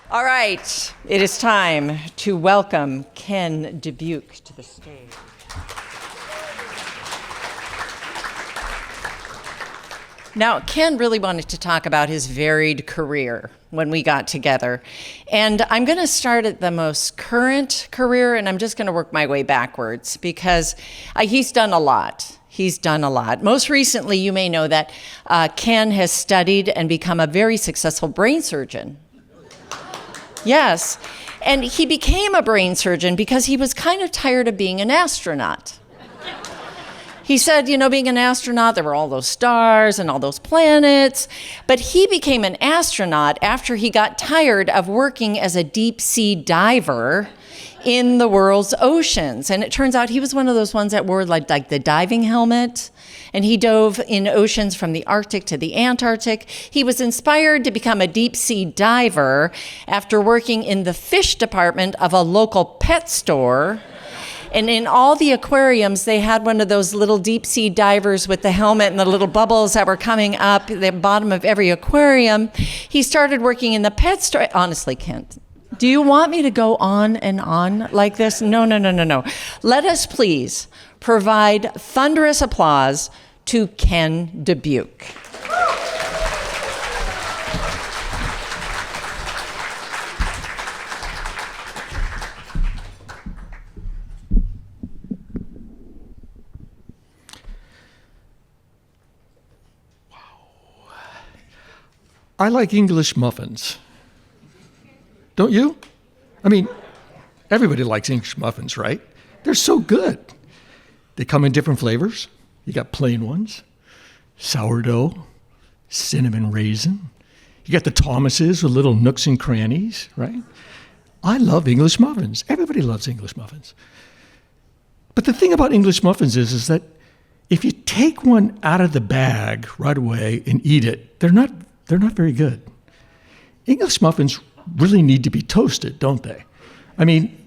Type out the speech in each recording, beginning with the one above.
All right, it is time to welcome Ken Dubuc to the stage. Now, Ken really wanted to talk about his varied career when we got together. And I'm going to start at the most current career, and I'm just going to work my way backwards because he's done a lot. He's done a lot. Most recently, you may know that Ken has studied and become a very successful brain surgeon. Yes, and he became a brain surgeon because he was kind of tired of being an astronaut. He said, being an astronaut, there were all those stars and all those planets, but he became an astronaut after he got tired of working as a deep sea diver in the world's oceans. And it turns out he was one of those ones that wore like the diving helmet, and he dove in oceans from the Arctic to the Antarctic. He was inspired to become a deep sea diver after working in the fish department of a local pet store. And in all the aquariums, they had one of those little deep sea divers with the helmet and the little bubbles that were coming up at the bottom of every aquarium. He started working in the pet store. Honestly, Kent, do you want me to go on and on like this? No. Let us please provide thunderous applause to Ken Dubuc. I like English muffins. Don't you? I mean, everybody likes English muffins, right? They're so good. They come in different flavors. You got plain ones, sourdough, cinnamon raisin. You got the Thomases with little nooks and crannies, right? I love English muffins. Everybody loves English muffins. But the thing about English muffins is that if you take one out of the bag right away and eat it, they're not very good. English muffins really need to be toasted, don't they? I mean,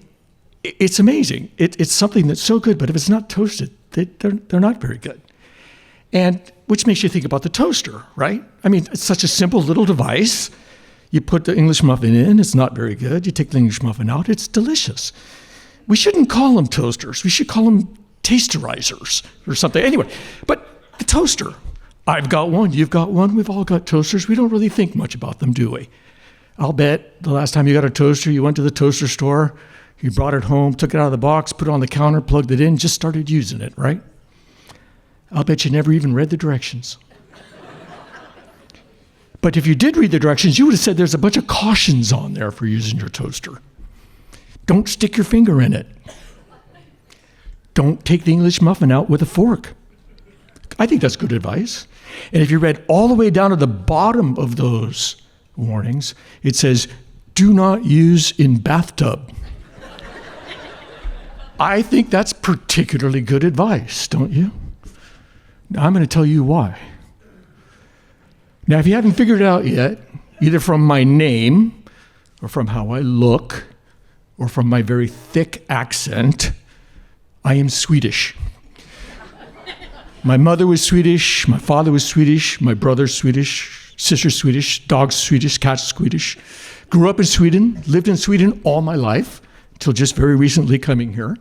it's amazing. It's something that's so good, but if it's not toasted, they're not very good. And which makes you think about the toaster, right? I mean, it's such a simple little device. You put the English muffin in, it's not very good. You take the English muffin out, it's delicious. We shouldn't call them toasters. We should call them tasterizers or something. Anyway, but the toaster. I've got one, you've got one, we've all got toasters. We don't really think much about them, do we? I'll bet the last time you got a toaster, you went to the toaster store, you brought it home, took it out of the box, put it on the counter, plugged it in, just started using it, right? I'll bet you never even read the directions. But if you did read the directions, you would have said there's a bunch of cautions on there for using your toaster. Don't stick your finger in it. Don't take the English muffin out with a fork. I think that's good advice. And if you read all the way down to the bottom of those warnings, it says, do not use in bathtub. I think that's particularly good advice, don't you? Now, I'm going to tell you why. Now, if you haven't figured it out yet, either from my name or from how I look or from my very thick accent, I am Swedish. My mother was Swedish, my father was Swedish, my brother's Swedish, sister's Swedish, dog's Swedish, cat's Swedish. Grew up in Sweden, lived in Sweden all my life, until just very recently coming here.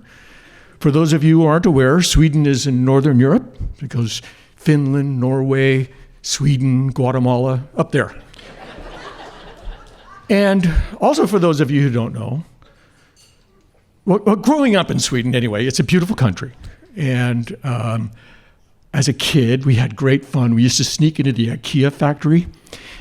For those of you who aren't aware, Sweden is in Northern Europe. It goes Finland, Norway, Sweden, Guatemala, up there. And also for those of you who don't know, well, growing up in Sweden anyway, it's a beautiful country. And as a kid, we had great fun. We used to sneak into the IKEA factory,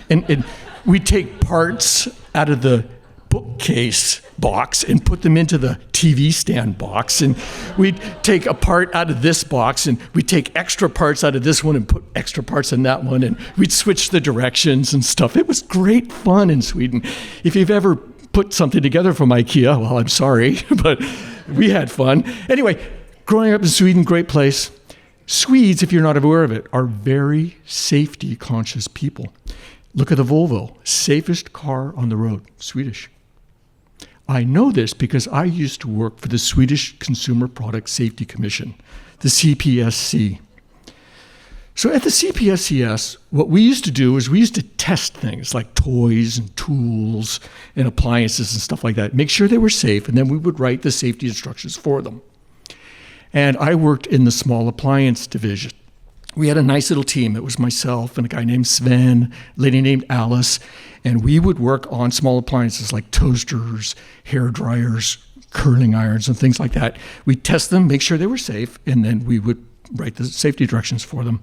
and we'd take parts out of the bookcase box and put them into the TV stand box. And we'd take a part out of this box, and we'd take extra parts out of this one and put extra parts in that one, and we'd switch the directions and stuff. It was great fun in Sweden. If you've ever put something together from IKEA, well, I'm sorry, but we had fun. Anyway, growing up in Sweden, great place. Swedes, if you're not aware of it, are very safety-conscious people. Look at the Volvo, safest car on the road, Swedish. I know this because I used to work for the Swedish Consumer Product Safety Commission, the CPSC. So at the CPSCS, what we used to do is we used to test things like toys and tools and appliances and stuff like that, make sure they were safe, and then we would write the safety instructions for them. And I worked in the small appliance division. We had a nice little team. It was myself and a guy named Sven, a lady named Alice, and we would work on small appliances like toasters, hair dryers, curling irons, and things like that. We'd test them, make sure they were safe, and then we would write the safety directions for them.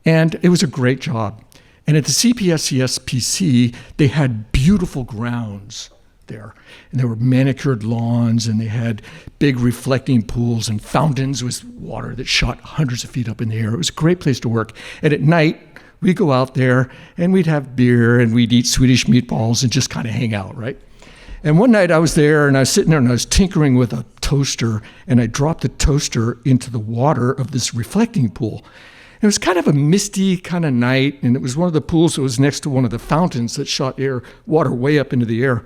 And it was a great job. And at the CPSCS PC, they had beautiful grounds there. And there were manicured lawns, and they had big reflecting pools and fountains with water that shot hundreds of feet up in the air. It was a great place to work. And at night, we'd go out there, and we'd have beer, and we'd eat Swedish meatballs and just kind of hang out, right? And one night I was there, and I was sitting there, and I was tinkering with a toaster, and I dropped the toaster into the water of this reflecting pool. It was kind of a misty kind of night, and it was one of the pools that was next to one of the fountains that shot water way up into the air.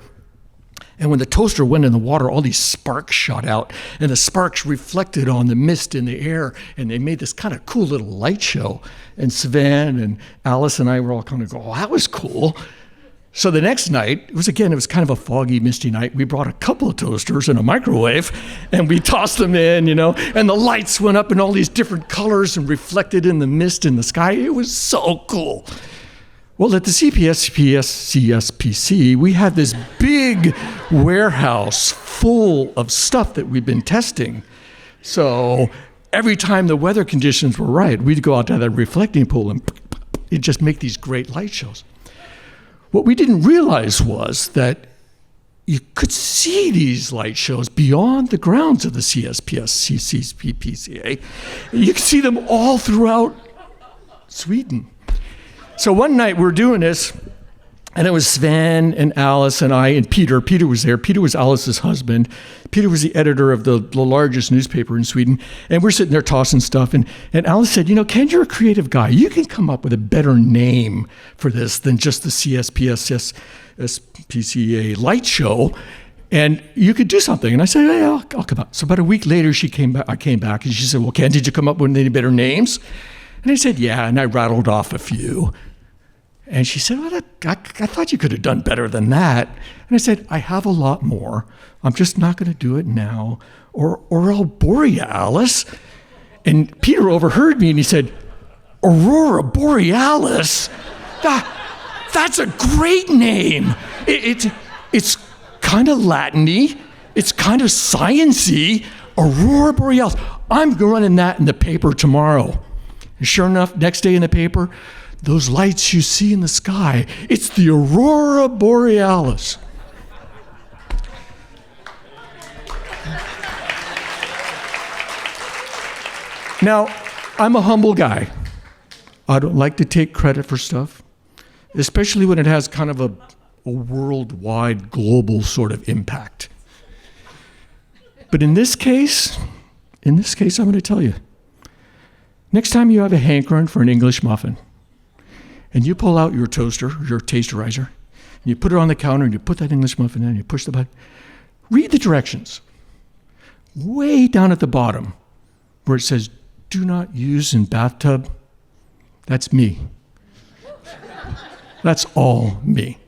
And when the toaster went in the water, all these sparks shot out, and the sparks reflected on the mist in the air, and they made this kind of cool little light show. And Sven and Alice and I were all kind of going, oh, that was cool. So the next night, it was kind of a foggy, misty night. We brought a couple of toasters and a microwave, and we tossed them in, and the lights went up in all these different colors and reflected in the mist in the sky. It was so cool. Well, at the CPSCS we had this big warehouse full of stuff that we'd been testing. So every time the weather conditions were right, we'd go out to that reflecting pool and it'd just make these great light shows. What we didn't realize was that you could see these light shows beyond the grounds of the CPSCA. You could see them all throughout Sweden. So one night we were doing this, and it was Sven and Alice and I and Peter. Peter was there. Peter was Alice's husband. Peter was the editor of the largest newspaper in Sweden. And we're sitting there tossing stuff. And Alice said, Ken, you're a creative guy. You can come up with a better name for this than just the CPSCA light show. And you could do something. And I said, yeah, I'll come up. So about a week later, I came back and she said, well, Ken, did you come up with any better names? And I said, yeah. And I rattled off a few. And she said, well, I thought you could have done better than that. And I said, I have a lot more. I'm just not going to do it now, or I'll bore you, Alice. And Peter overheard me, and he said, Aurora Borealis? That's a great name. It's kind of Latin-y. It's kind of science-y. Aurora Borealis. I'm running that in the paper tomorrow. And sure enough, next day in the paper, those lights you see in the sky, it's the Aurora Borealis. Now, I'm a humble guy. I don't like to take credit for stuff, especially when it has kind of a worldwide, global sort of impact. But in this case, I'm going to tell you, next time you have a hankering for an English muffin, and you pull out your toaster, your tasterizer, and you put it on the counter, and you put that English muffin in, and you push the button. Read the directions. Way down at the bottom, where it says, do not use in bathtub, that's me. That's all me.